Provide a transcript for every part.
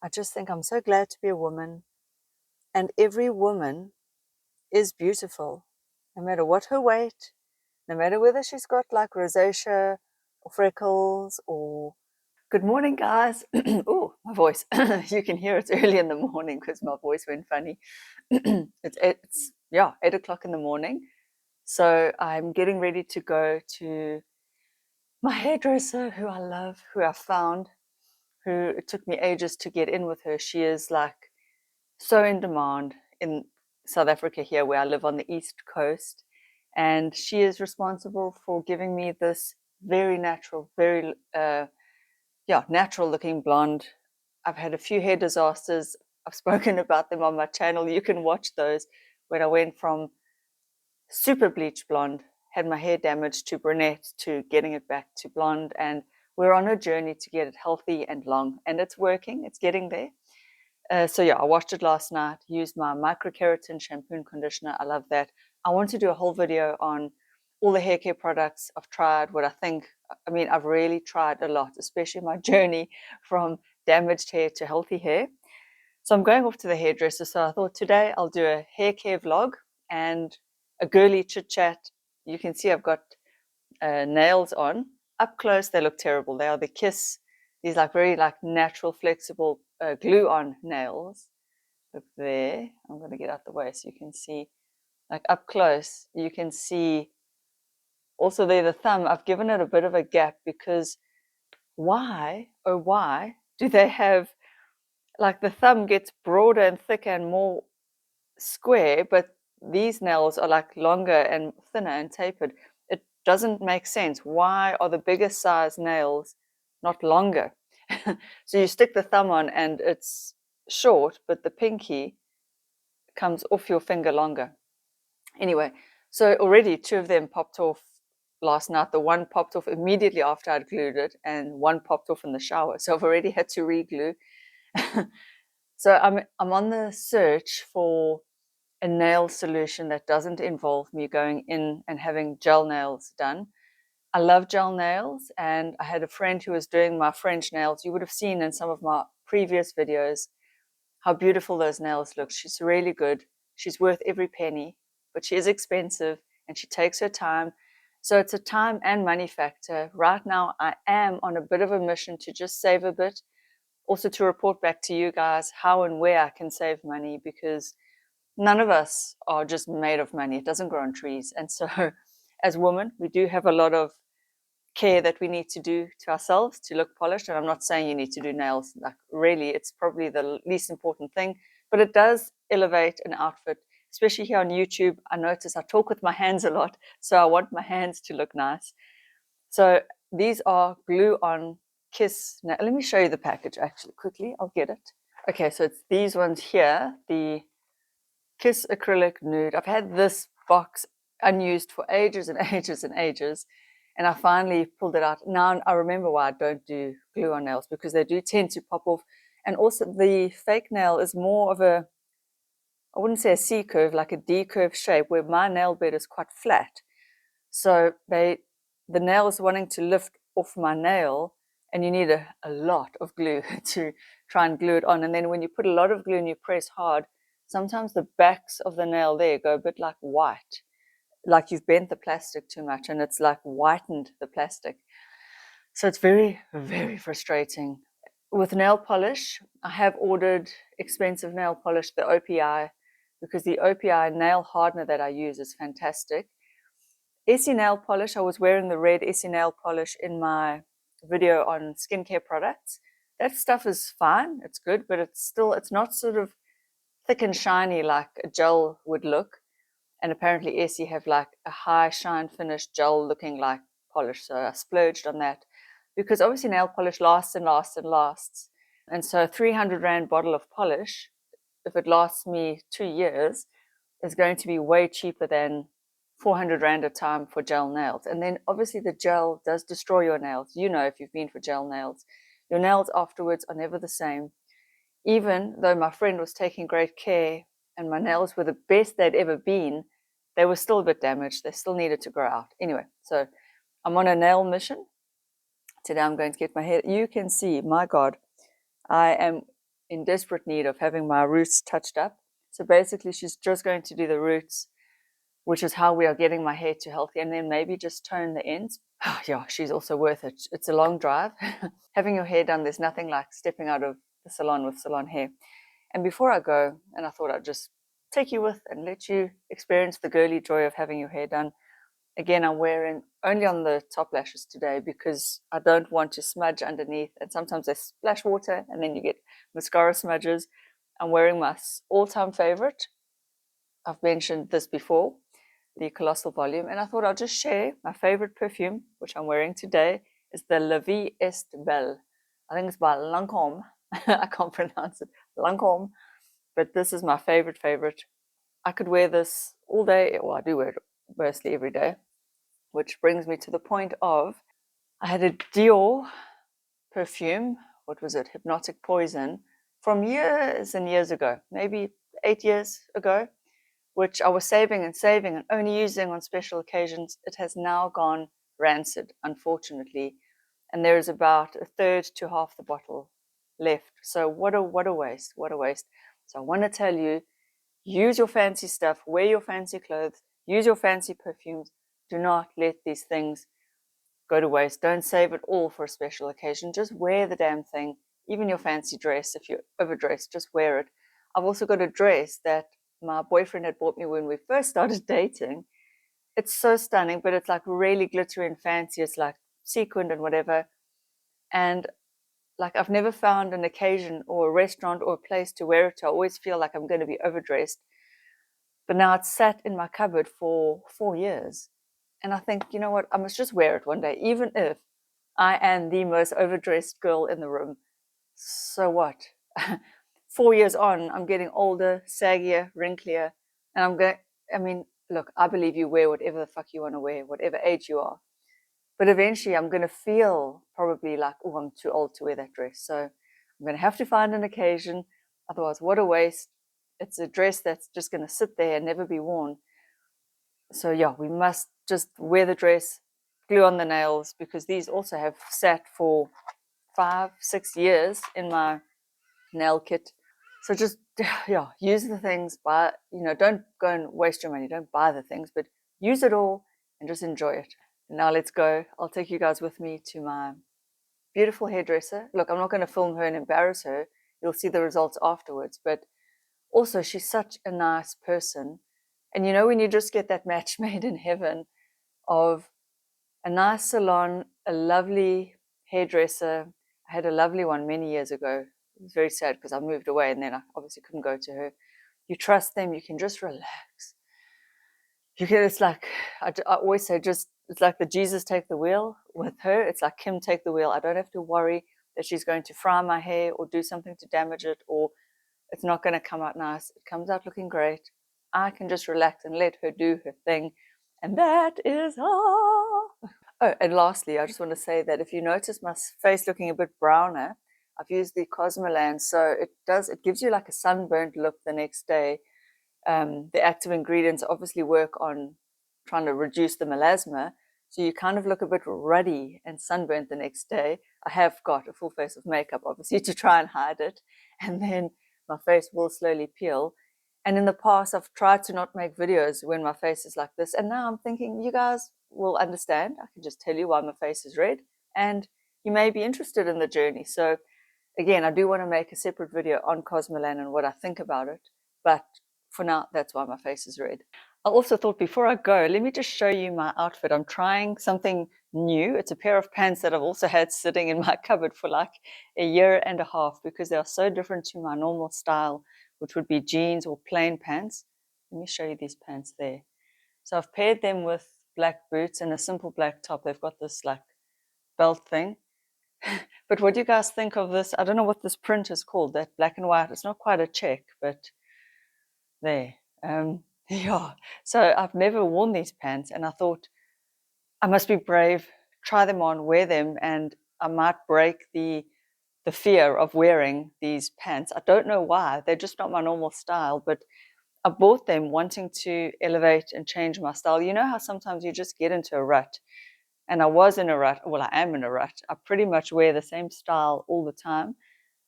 I just think I'm so glad to be a woman, and every woman is beautiful, no matter what her weight, no matter whether she's got like rosacea or freckles or... Good morning, guys. Oh, my voice. You can hear it's early in the morning because my voice went funny. It's 8 o'clock in the morning. So I'm getting ready to go to my hairdresser, who I love, who I found, who it took me ages to get in with her. She is like so in demand in South Africa here, where I live on the East Coast. And she is responsible for giving me this very natural, very natural looking blonde. I've had a few hair disasters. I've spoken about them on my channel. You can watch those, when I went from super bleach blonde, had my hair damaged, to brunette, to getting it back to blonde. And we're on a journey to get it healthy and long, and it's working. It's getting there. I washed it last night, used my microkeratin shampoo and conditioner. I love that. I want to do a whole video on all the hair care products I've tried, what I think. I mean, I've really tried a lot, especially my journey from damaged hair to healthy hair. So I'm going off to the hairdresser. So I thought today I'll do a hair care vlog and a girly chit chat. You can see I've got nails on. Up close, they look terrible. They are the Kiss, these like very like natural, flexible glue-on nails. Look there. I'm going to get out the way so you can see. Like up close, you can see also there the thumb. I've given it a bit of a gap because why, oh why, do they have, like the thumb gets broader and thicker and more square, but these nails are like longer and thinner and tapered. It doesn't make sense. Why are the bigger size nails not longer? So you stick the thumb on and it's short, but the pinky comes off your finger longer. Anyway, so already two of them popped off last night. The one popped off immediately after I'd glued it, and one popped off in the shower. So I've already had to re-glue. So I'm on the search for a nail solution that doesn't involve me going in and having gel nails done. I love gel nails, and I had a friend who was doing my French nails. You would have seen in some of my previous videos how beautiful those nails look. She's really good. She's worth every penny, but she is expensive and she takes her time. So it's a time and money factor. Right now, I am on a bit of a mission to just save a bit. Also to report back to you guys how and where I can save money, because none of us are just made of money. It doesn't grow on trees. And so as women, we do have a lot of care that we need to do to ourselves to look polished. And I'm not saying you need to do nails. Like really, it's probably the least important thing, but it does elevate an outfit, especially here on YouTube. I notice I talk with my hands a lot, so I want my hands to look nice. So these are glue-on Kiss. Now, let me show you the package actually quickly. I'll get it. Okay, so it's these ones here, the Kiss Acrylic Nude. I've had this box unused for ages and ages and ages, and I finally pulled it out. Now I remember why I don't do glue on nails, because they do tend to pop off. And also the fake nail is more of a, I wouldn't say a C curve, like a D curve shape, where my nail bed is quite flat. So the nail is wanting to lift off my nail, and you need a lot of glue to try and glue it on. And then when you put a lot of glue and you press hard, sometimes the backs of the nail there go a bit like white, like you've bent the plastic too much and it's like whitened the plastic. So it's very, very frustrating. With nail polish, I have ordered expensive nail polish, the OPI, because the OPI nail hardener that I use is fantastic. Essie nail polish, I was wearing the red Essie nail polish in my video on skincare products. That stuff is fine, it's good, but it's not sort of thick and shiny like a gel would look. And apparently Essie have like a high shine finish gel looking like polish. So I splurged on that, because obviously nail polish lasts and lasts and lasts. And so a 300 Rand bottle of polish, if it lasts me 2 years, is going to be way cheaper than 400 Rand a time for gel nails. And then obviously the gel does destroy your nails. You know, if you've been for gel nails, your nails afterwards are never the same. Even though my friend was taking great care and my nails were the best they'd ever been, they were still a bit damaged. They still needed to grow out. Anyway, so I'm on a nail mission. Today I'm going to get my hair. You can see, my God, I am in desperate need of having my roots touched up. So basically she's just going to do the roots, which is how we are getting my hair to healthy, and then maybe just tone the ends. Yeah, she's also worth it. It's a long drive. Having your hair done, there's nothing like stepping out of the salon with salon hair. And before I go, and I thought I'd just take you with and let you experience the girly joy of having your hair done. Again, I'm wearing only on the top lashes today because I don't want to smudge underneath, and sometimes they splash water and then you get mascara smudges. I'm wearing my all-time favorite. I've mentioned this before, the Colossal Volume, and I thought I'll just share my favorite perfume, which I'm wearing today, is the La Vie Est Belle. I think it's by Lancôme. I can't pronounce it, Lancôme, but this is my favorite. I could wear this all day. Well, I do wear it mostly every day, which brings me to the point of, I had a Dior perfume, what was it, Hypnotic Poison, from years and years ago, maybe 8 years ago, which I was saving and only using on special occasions. It has now gone rancid, unfortunately, and there is about a third to half the bottle left. So what a waste, what a waste. So I want to tell you, use your fancy stuff, wear your fancy clothes, use your fancy perfumes. Do not let these things go to waste. Don't save it all for a special occasion. Just wear the damn thing. Even your fancy dress, if you're overdressed, just wear it. I've also got a dress that my boyfriend had bought me when we first started dating. It's so stunning, but it's like really glittery and fancy. It's like sequined and whatever. And like I've never found an occasion or a restaurant or a place to wear it to. I always feel like I'm going to be overdressed. But now it's sat in my cupboard for 4 years. And I think, you know what, I must just wear it one day, even if I am the most overdressed girl in the room. So what? 4 years on, I'm getting older, saggier, wrinklier, and I mean, look, I believe you wear whatever the fuck you want to wear, whatever age you are. But eventually I'm going to feel probably like, oh, I'm too old to wear that dress. So I'm going to have to find an occasion. Otherwise, what a waste. It's a dress that's just going to sit there and never be worn. So yeah, we must just wear the dress, glue on the nails, because these also have sat for 5-6 years in my nail kit. So just, yeah, use the things, but don't go and waste your money. Don't buy the things, but use it all and just enjoy it. Now let's go. I'll take you guys with me to my beautiful hairdresser. Look, I'm not going to film her and embarrass her. You'll see the results afterwards, but also she's such a nice person. And when you just get that match made in heaven of a nice salon, a lovely hairdresser. I had a lovely one many years ago. It was very sad because I moved away and then I obviously couldn't go to her. You trust them, you can just relax. It's like, I always say, it's like the Jesus take the wheel with her. It's like Kim take the wheel. I don't have to worry that she's going to fry my hair or do something to damage it, or it's not going to come out nice. It comes out looking great. I can just relax and let her do her thing. And that is all. Oh, and lastly, I just want to say that if you notice my face looking a bit browner, I've used the Cosmoland. So it gives you like a sunburnt look the next day. The active ingredients obviously work on trying to reduce the melasma. So you kind of look a bit ruddy and sunburnt the next day. I have got a full face of makeup, obviously, to try and hide it. And then my face will slowly peel. And in the past, I've tried to not make videos when my face is like this. And now I'm thinking, you guys will understand. I can just tell you why my face is red. And you may be interested in the journey. So again, I do want to make a separate video on Cosmoland and what I think about it. But for now, that's why my face is red. I also thought before I go, let me just show you my outfit. I'm trying something new. It's a pair of pants that I've also had sitting in my cupboard for like a year and a half because they are so different to my normal style, which would be jeans or plain pants. Let me show you these pants there. So I've paired them with black boots and a simple black top. They've got this like belt thing. But what do you guys think of this? I don't know what this print is called, that black and white. It's not quite a check, but there. Yeah. So I've never worn these pants and I thought I must be brave, try them on, wear them, and I might break the fear of wearing these pants. I don't know why. They're just not my normal style, but I bought them wanting to elevate and change my style. You know how sometimes you just get into a rut? And I was in a rut. Well, I am in a rut. I pretty much wear the same style all the time.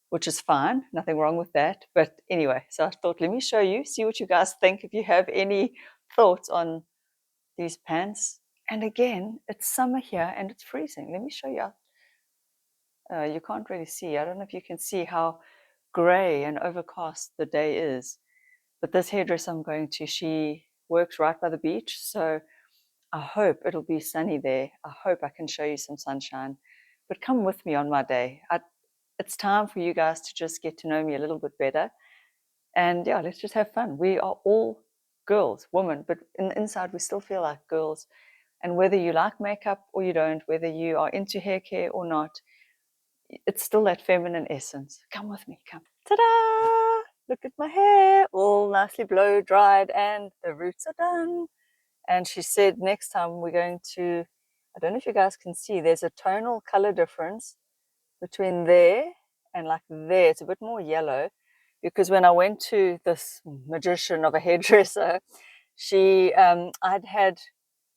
which is fine. Nothing wrong with that. But anyway, so I thought, let me show you, see what you guys think, if you have any thoughts on these pants. And again, it's summer here and it's freezing. Let me show you. You can't really see. I don't know if you can see how gray and overcast the day is. But this hairdresser I'm going to, she works right by the beach. So I hope it'll be sunny there. I hope I can show you some sunshine. But come with me on my day. It's time for you guys to just get to know me a little bit better. And yeah, let's just have fun. We are all girls, women, but in the inside, we still feel like girls. And whether you like makeup or you don't, whether you are into hair care or not, it's still that feminine essence. Come with me, come. Ta-da! Look at my hair, all nicely blow dried, and the roots are done. And she said next time we're going to, I don't know if you guys can see, there's a tonal color difference between there and like there. It's a bit more yellow because when I went to this magician of a hairdresser, I'd had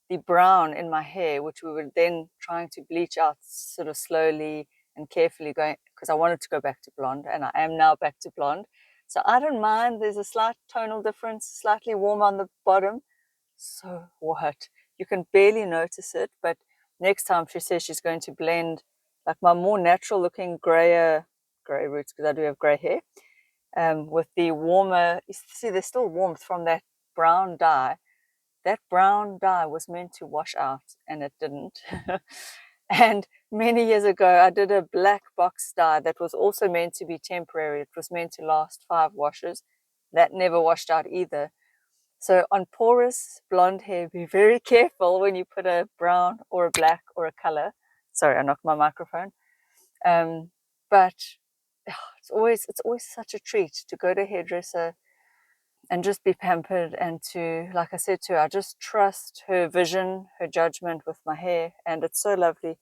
the brown in my hair, which we were then trying to bleach out sort of slowly and carefully going, because I wanted to go back to blonde, and I am now back to blonde. So I don't mind. There's a slight tonal difference, slightly warm on the bottom. So what? You can barely notice it, but next time she says she's going to blend like my more natural looking grey roots, because I do have grey hair, with the warmer, you see there's still warmth from that brown dye. That brown dye was meant to wash out and it didn't. And many years ago, I did a black box dye that was also meant to be temporary. It was meant to last 5 washes. That never washed out either. So on porous blonde hair, be very careful when you put a brown or a black or a color. Sorry, I knocked my microphone. But it's always such a treat to go to a hairdresser and just be pampered, and to, like I said to her, I just trust her vision, her judgment with my hair, and it's so lovely.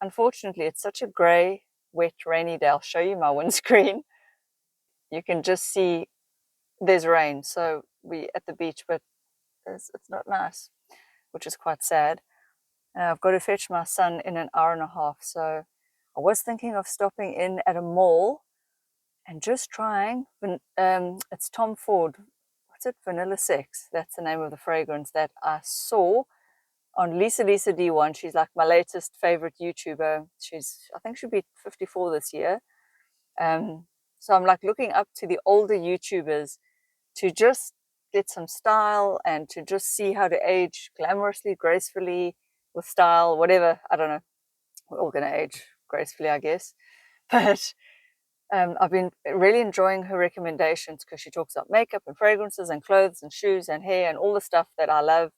Unfortunately, it's such a grey, wet, rainy day. I'll show you my windscreen. You can just see there's rain, so we at the beach, but it's not nice, which is quite sad. I've got to fetch my son in an hour and a half, so I was thinking of stopping in at a mall and just trying. It's Tom Ford. What's it? Vanilla Sex. That's the name of the fragrance that I saw on Lisa D1. She's like my latest favorite YouTuber. I think she'll be 54 this year. So I'm like looking up to the older YouTubers to just get some style and to just see how to age glamorously, gracefully, with style, whatever. I don't know. We're all going to age gracefully, I guess. But I've been really enjoying her recommendations because she talks about makeup and fragrances and clothes and shoes and hair and all the stuff that I love.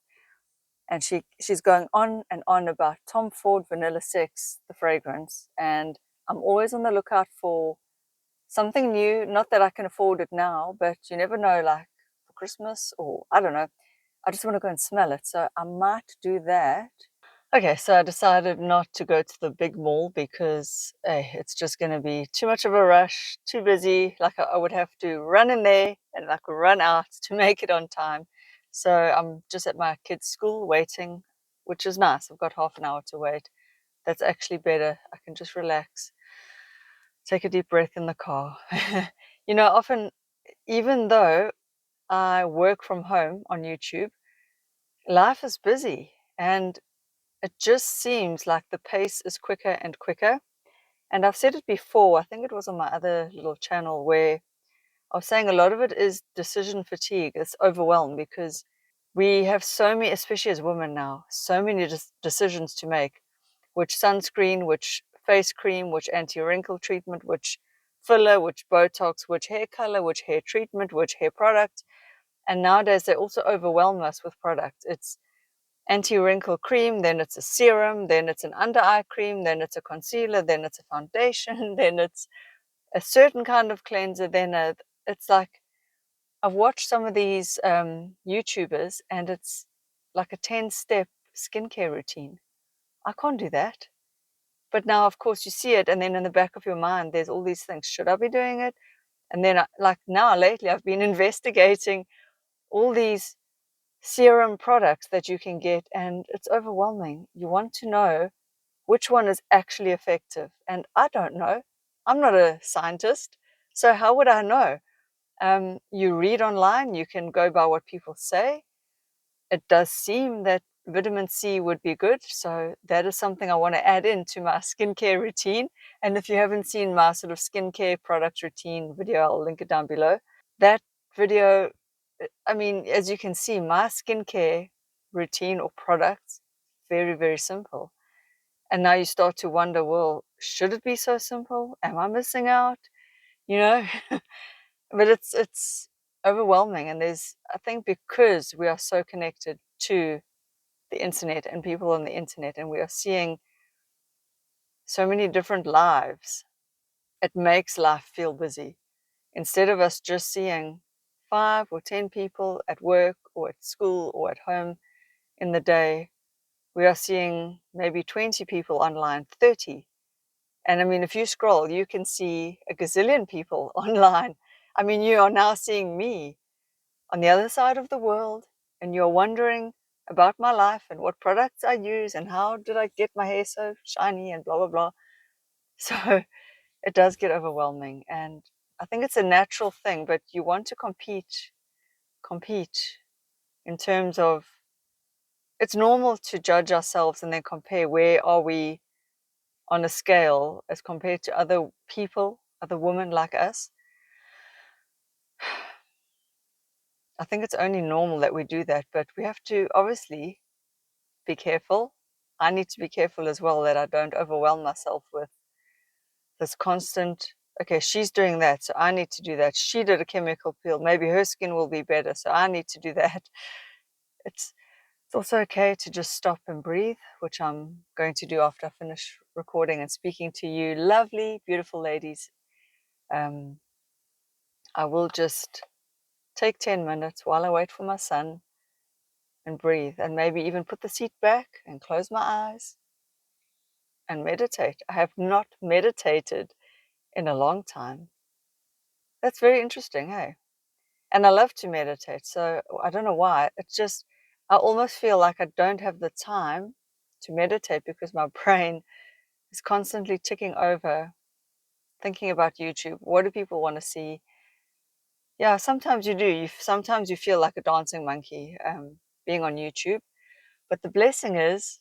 And she's going on and on about Tom Ford Vanilla Sex, the fragrance. And I'm always on the lookout for something new. Not that I can afford it now, but you never know, like for Christmas or I don't know. I just want to go and smell it. So I might do that. Okay, so I decided not to go to the big mall because it's just going to be too much of a rush, too busy. Like I would have to run in there and like run out to make it on time. So I'm just at my kid's school waiting, which is nice. I've got half an hour to wait. That's actually better. I can just relax, take a deep breath in the car. Often, even though I work from home on YouTube, life is busy and it just seems like the pace is quicker and quicker. And I've said it before, I think it was on my other little channel, where I was saying a lot of it is decision fatigue. It's overwhelmed because we have so many, especially as women now, so many decisions to make. Which sunscreen, which face cream, which anti-wrinkle treatment, which filler, which Botox, which hair color, which hair treatment, which hair product. And nowadays they also overwhelm us with products. It's anti-wrinkle cream, then it's a serum, then it's an under-eye cream, then it's a concealer, then it's a foundation, then it's a certain kind of cleanser, it's like, I've watched some of these YouTubers and it's like a 10-step skincare routine. I can't do that. But now, of course, you see it, and then in the back of your mind, there's all these things. Should I be doing it? And then, like now, lately, I've been investigating all these serum products that you can get, and it's overwhelming. You want to know which one is actually effective, and I don't know. I'm not a scientist, so how would I know? You read online, you can go by what people say. It does seem that vitamin C would be good, so that is something I want to add into my skincare routine. And if you haven't seen my sort of skincare product routine video, I'll link it down below. That video, I mean, as you can see, my skincare routine or products, very, very simple. And now you start to wonder, well, should it be so simple? Am I missing out? You know, but it's overwhelming. And I think because we are so connected to the internet and people on the internet, and we are seeing so many different lives, it makes life feel busy. Instead of us just seeing 5 or 10 people at work or at school or at home in the day, we are seeing maybe 20 people online, 30. And I mean, if you scroll, you can see a gazillion people online. I mean, you are now seeing me on the other side of the world, and you're wondering about my life and what products I use and how did I get my hair so shiny and blah, blah, blah. So it does get overwhelming. And I think it's a natural thing, but you want to compete in terms of, it's normal to judge ourselves and then compare where are we on a scale as compared to other people, other women like us. I think it's only normal that we do that, but we have to obviously be careful. I need to be careful as well that I don't overwhelm myself with this constant, okay, she's doing that, so I need to do that. She did a chemical peel, maybe her skin will be better, so I need to do that. It's also okay to just stop and breathe, which I'm going to do after I finish recording and speaking to you lovely, beautiful ladies. I will just take 10 minutes while I wait for my son and breathe, and maybe even put the seat back and close my eyes and meditate. I have not meditated in a long time. That's very interesting, hey? And I love to meditate, so I don't know why. It's just, I almost feel like I don't have the time to meditate because my brain is constantly ticking over, thinking about YouTube. What do people want to see? Yeah, sometimes you do. Sometimes you feel like a dancing monkey being on YouTube. But the blessing is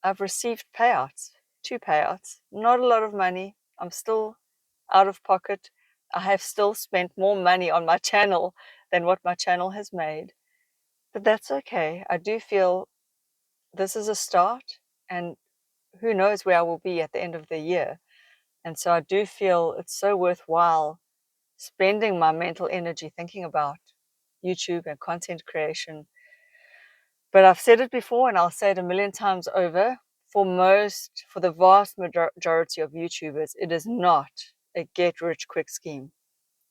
I've received payouts, 2 payouts, not a lot of money. I'm still out of pocket. I have still spent more money on my channel than what my channel has made. But that's okay. I do feel this is a start, and who knows where I will be at the end of the year. And so I do feel it's so worthwhile spending my mental energy thinking about YouTube and content creation. But I've said it before and I'll say it a million times over. For the vast majority of YouTubers, it is not a get rich quick scheme.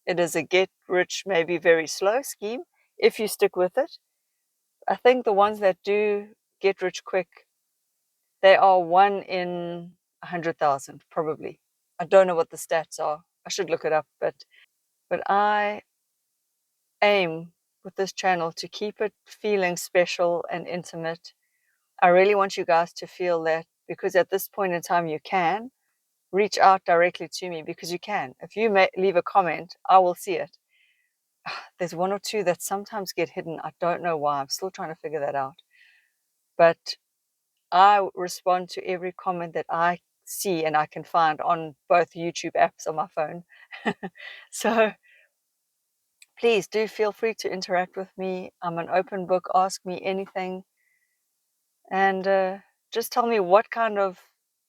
It is a get rich, maybe very slow scheme if you stick with it. I think the ones that do get rich quick, they are 1 in 100,000, probably. I don't know what the stats are. I should look it up, but I aim with this channel to keep it feeling special and intimate. I really want you guys to feel that, because at this point in time you can reach out directly to me, because you can. If you leave a comment, I will see it. There's 1 or 2 that sometimes get hidden. I don't know why. I'm still trying to figure that out. But I respond to every comment that I see and I can find on both YouTube apps on my phone. So please do feel free to interact with me. I'm an open book. Ask me anything. And just tell me what kind of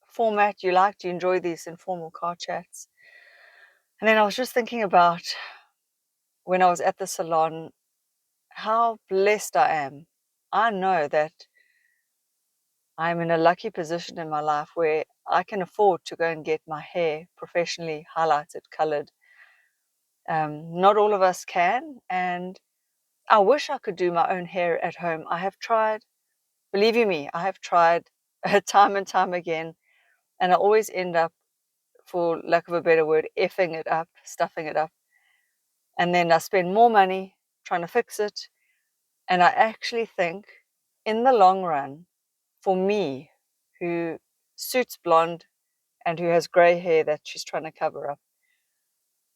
format you like. Do you enjoy these informal car chats? And then I was just thinking about when I was at the salon, how blessed I am. I know that I'm in a lucky position in my life where I can afford to go and get my hair professionally highlighted, colored. Not all of us can, and I wish I could do my own hair at home. I have tried, believe you me, I have tried time and time again, and I always end up, for lack of a better word, effing it up, stuffing it up. And then I spend more money trying to fix it. And I actually think in the long run, for me, who suits blonde and who has grey hair that she's trying to cover up.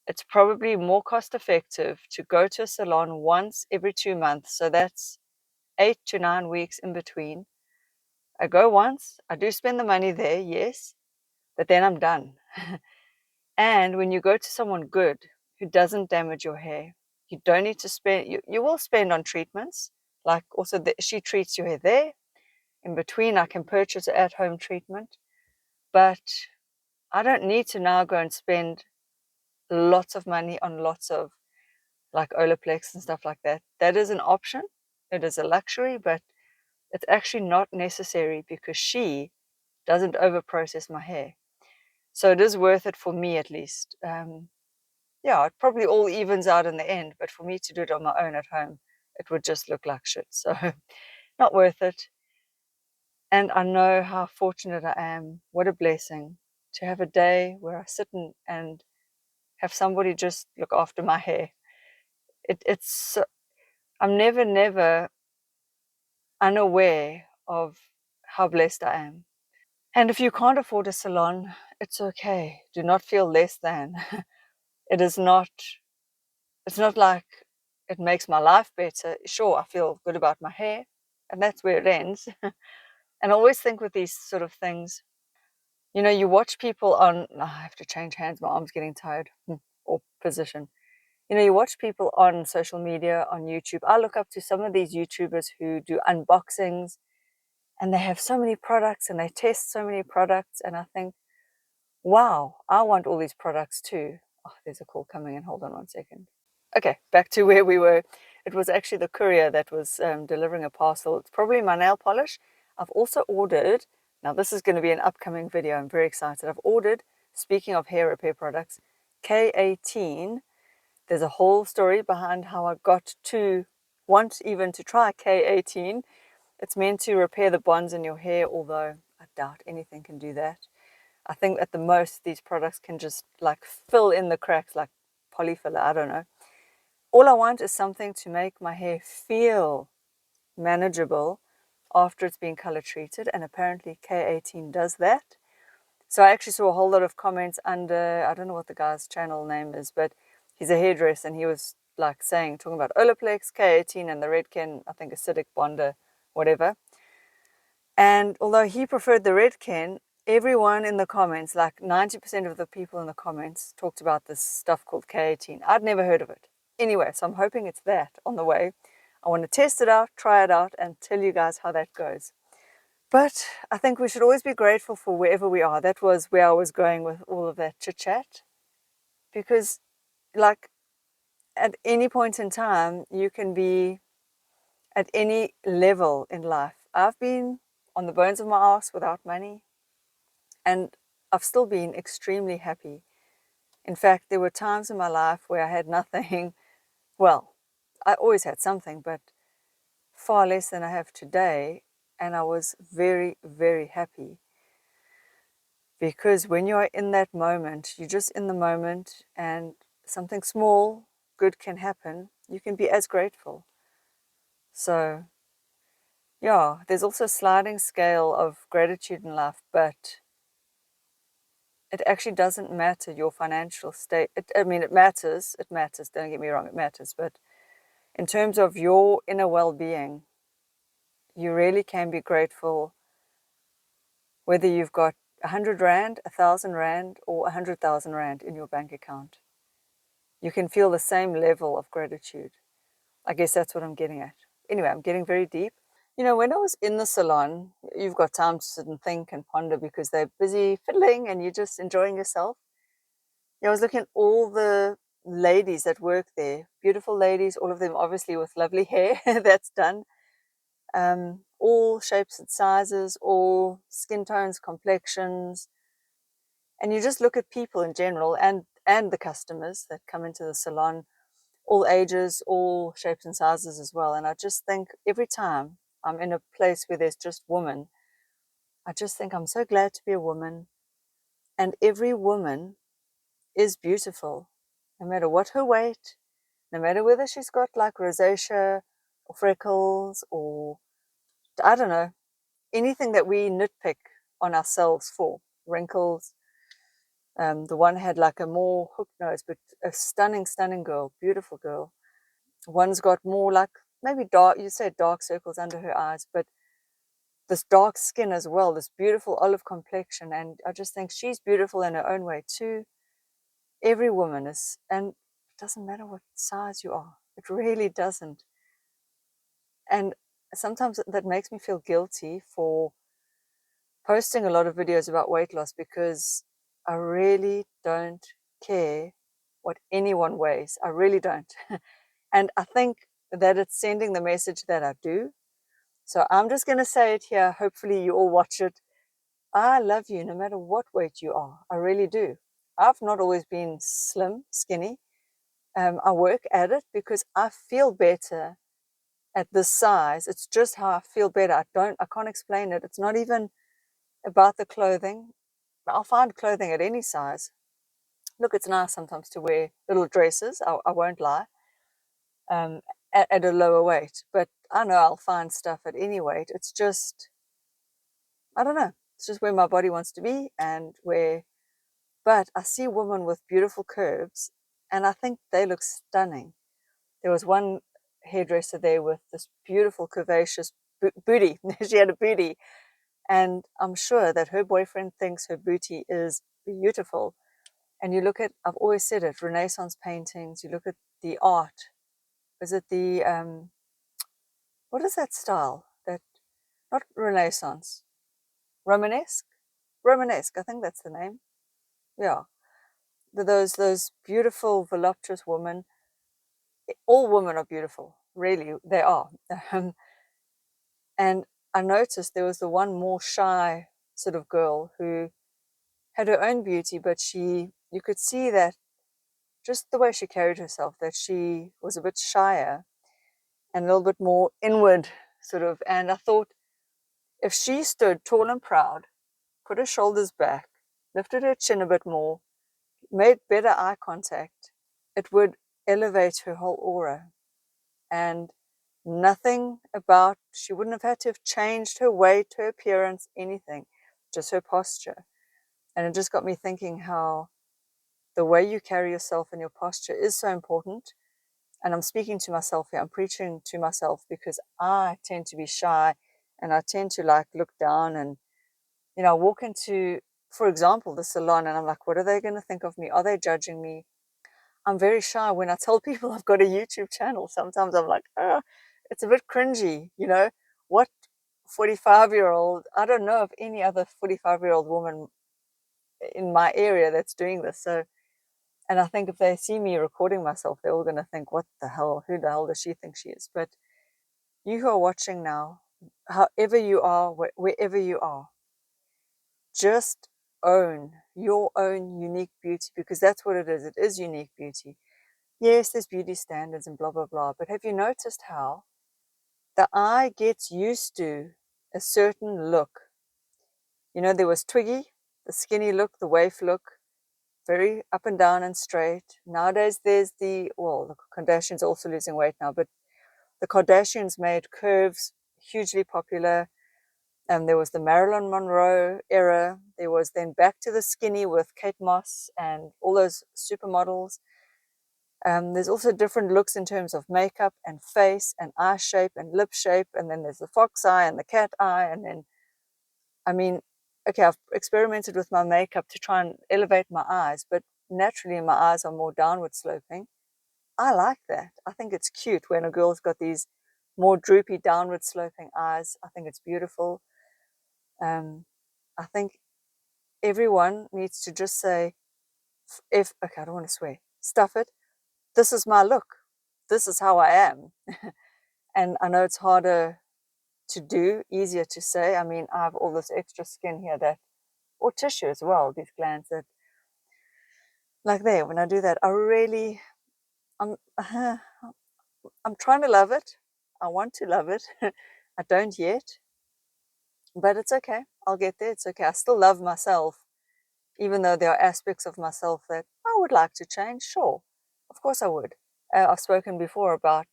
It's probably more cost effective to go to a salon once every 2 months. So that's 8 to 9 weeks in between. I go once, I do spend the money there, yes, but then I'm done. And when you go to someone good who doesn't damage your hair, you don't need to spend, you will spend on treatments, like also she treats your hair there. In between, I can purchase an at-home treatment, but I don't need to now go and spend lots of money on lots of like Olaplex and stuff like that. That is an option. It is a luxury, but it's actually not necessary because she doesn't over-process my hair. So it is worth it for me at least. Yeah, it probably all evens out in the end, but for me to do it on my own at home, it would just look like shit. So not worth it. And I know how fortunate I am. What a blessing to have a day where I sit and have somebody just look after my hair. It's I'm never unaware of how blessed I am. And if you can't afford a salon, it's okay. Do not feel less than. It is not, it's not like it makes my life better. Sure, I feel good about my hair, and that's where it ends. And I always think with these sort of things, you watch people on, I have to change hands, my arm's getting tired, or position. You watch people on social media, on YouTube. I look up to some of these YouTubers who do unboxings, and they have so many products and they test so many products, and I think, wow, I want all these products too. Oh, there's a call coming in. Hold on 1 second. Okay, back to where we were. It was actually the courier that was delivering a parcel. It's probably my nail polish. I've also ordered, now this is going to be an upcoming video. I'm very excited. I've ordered, speaking of hair repair products, K18. There's a whole story behind how I got to want even to try K18. It's meant to repair the bonds in your hair, although I doubt anything can do that. I think at the most these products can just like fill in the cracks like polyfiller, I don't know. All I want is something to make my hair feel manageable after it's been color treated, and apparently K18 does that. So I actually saw a whole lot of comments under, I don't know what the guy's channel name is, but he's a hairdresser and he was like talking about Olaplex, K18 and the Redken, I think acidic bonder, whatever. And although he preferred the Redken, everyone in the comments, like 90% of the people in the comments, talked about this stuff called K18. I'd never heard of it. Anyway, so I'm hoping it's that on the way. I want to test it out, try it out, and tell you guys how that goes. But I think we should always be grateful for wherever we are. That was where I was going with all of that chit-chat. Because, like, at any point in time, you can be at any level in life. I've been on the bones of my ass without money, and I've still been extremely happy. In fact, there were times in my life where I had nothing. Well, I always had something, but far less than I have today, and I was very, very happy. Because when you are in that moment, you're just in the moment, and something small, good can happen, you can be as grateful. So, yeah, there's also a sliding scale of gratitude in life, but it actually doesn't matter your financial state. I mean, it matters, don't get me wrong, it matters, but in terms of your inner well-being, you really can be grateful whether you've got 100 Rand, 1,000 Rand, or 100,000 Rand in your bank account. You can feel the same level of gratitude. I guess that's what I'm getting at. Anyway, I'm getting very deep. When I was in the salon, you've got time to sit and think and ponder because they're busy fiddling and you're just enjoying yourself. I was looking at all the ladies that work there, beautiful ladies, all of them obviously with lovely hair that's done. All shapes and sizes, all skin tones, complexions. And you just look at people in general and the customers that come into the salon, all ages, all shapes and sizes as well. And I just think every time I'm in a place where there's just women, I just think I'm so glad to be a woman. And every woman is beautiful, no matter what her weight, no matter whether she's got like rosacea or freckles or, I don't know, anything that we nitpick on ourselves for, wrinkles. The one had like a more hooked nose, but a stunning, stunning girl, beautiful girl. One's got more like maybe dark, you said dark circles under her eyes, but this dark skin as well, this beautiful olive complexion. And I just think she's beautiful in her own way too. Every woman is, and it doesn't matter what size you are. It really doesn't. And sometimes that makes me feel guilty for posting a lot of videos about weight loss because I really don't care what anyone weighs. I really don't. And I think that it's sending the message that I do. So I'm just going to say it here. Hopefully you all watch it. I love you no matter what weight you are. I really do. I've not always been slim, skinny. I work at it because I feel better at this size. It's just how I feel better. I can't explain it. It's not even about the clothing. I'll find clothing at any size. Look, it's nice sometimes to wear little dresses. I won't lie. At a lower weight, but I know I'll find stuff at any weight. It's just, I don't know. It's just where my body wants to be and where. But I see women with beautiful curves, and I think they look stunning. There was one hairdresser there with this beautiful curvaceous booty. She had a booty, and I'm sure that her boyfriend thinks her booty is beautiful. And you look at, I've always said it, Renaissance paintings, you look at the art. Is it the, what is that style? That, not Renaissance, Romanesque? Romanesque, I think that's the name. Yeah. Those beautiful, voluptuous women. All women are beautiful, really, they are. And I noticed there was the one more shy sort of girl who had her own beauty, but you could see that just the way she carried herself, that she was a bit shyer and a little bit more inward, sort of. And I thought, if she stood tall and proud, put her shoulders back, lifted her chin a bit more, made better eye contact, it would elevate her whole aura. And nothing about, she wouldn't have had to have changed her weight, her appearance, anything, just her posture. And it just got me thinking how the way you carry yourself and your posture is so important. And I'm speaking to myself here, I'm preaching to myself because I tend to be shy and I tend to like look down and, I walk into, for example, the salon and I'm like, what are they going to think of me? Are they judging me? I'm very shy when I tell people I've got a YouTube channel. Sometimes I'm like, oh, it's a bit cringy, What 45-year-old, I don't know of any other 45-year-old woman in my area that's doing this. So, and I think if they see me recording myself, they're all going to think, what the hell? Who the hell does she think she is? But you who are watching now, however you are, wherever you are, just own your own unique beauty because that's what it is. It is unique beauty. Yes, there's beauty standards and blah, blah, blah. But have you noticed how the eye gets used to a certain look? There was Twiggy, the skinny look, the waif look, very up and down and straight. Nowadays, there's the Kardashians also losing weight now, but the Kardashians made curves hugely popular. There was the Marilyn Monroe era. There was then back to the skinny with Kate Moss and all those supermodels. There's also different looks in terms of makeup and face and eye shape and lip shape. And then there's the fox eye and the cat eye. And then, okay, I've experimented with my makeup to try and elevate my eyes, but naturally my eyes are more downward sloping. I like that. I think it's cute when a girl's got these more droopy downward sloping eyes. I think it's beautiful. I think everyone needs to just say, okay, I don't want to swear, stuff it. This is my look. This is how I am. And I know it's harder to do, easier to say. I have all this extra skin here or tissue as well, these glands that, like there, when I do that, I'm, I'm trying to love it. I want to love it. I don't yet, but it's okay. I'll get there. It's okay. I still love myself, even though there are aspects of myself that I would like to change. Sure, of course I would. I've spoken before about,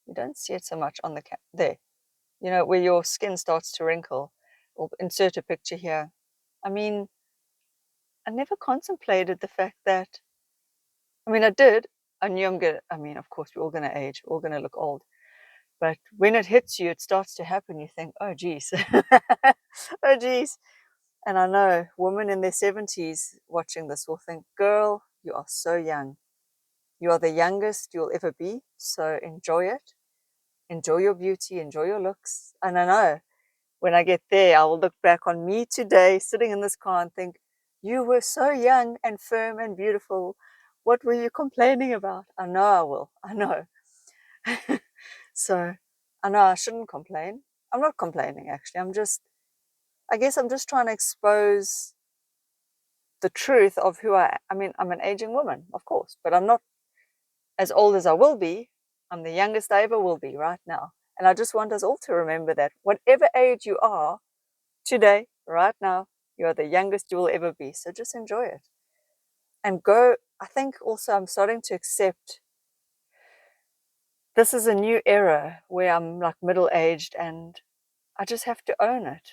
you don't see it so much on the there, where your skin starts to wrinkle. We'll insert a picture here. I never contemplated the fact that, I mean, I did. I knew I mean, of course, we're all going to age, we're all going to look old. But when it hits you, it starts to happen. You think, oh, geez. Oh, geez. And I know women in their 70s watching this will think, girl, you are so young. You are the youngest you'll ever be. So enjoy it. Enjoy your beauty. Enjoy your looks. And I know when I get there, I will look back on me today sitting in this car and think, you were so young and firm and beautiful. What were you complaining about? I know I will. I know. So I know I shouldn't complain. I'm not complaining, actually. I guess I'm just trying to expose the truth of who I mean, I'm an aging woman, of course, but I'm not as old as I will be. I'm the youngest I ever will be right now. And I just want us all to remember that whatever age you are today, right now, you are the youngest you will ever be. So just enjoy it. And go, I think also I'm starting to accept this is a new era where I'm like middle-aged and I just have to own it.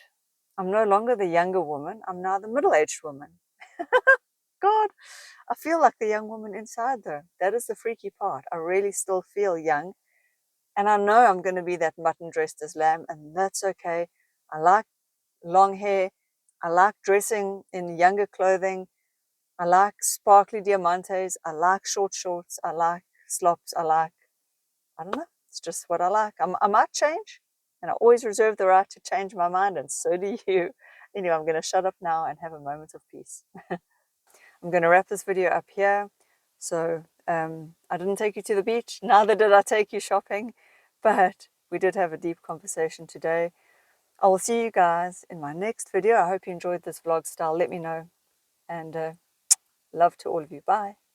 I'm no longer the younger woman. I'm now the middle-aged woman. God, I feel like the young woman inside though. That is the freaky part. I really still feel young. And I know I'm going to be that mutton dressed as lamb, and that's okay. I like long hair. I like dressing in younger clothing. I like sparkly diamantes. I like short shorts. I like slops. I don't know. It's just what I like. I might change, and I always reserve the right to change my mind, and so do you. Anyway, I'm going to shut up now and have a moment of peace. I'm going to wrap this video up here. So I didn't take you to the beach, neither did I take you shopping, but we did have a deep conversation today. I will see you guys in my next video. I hope you enjoyed this vlog style. Let me know, and love to all of you. Bye.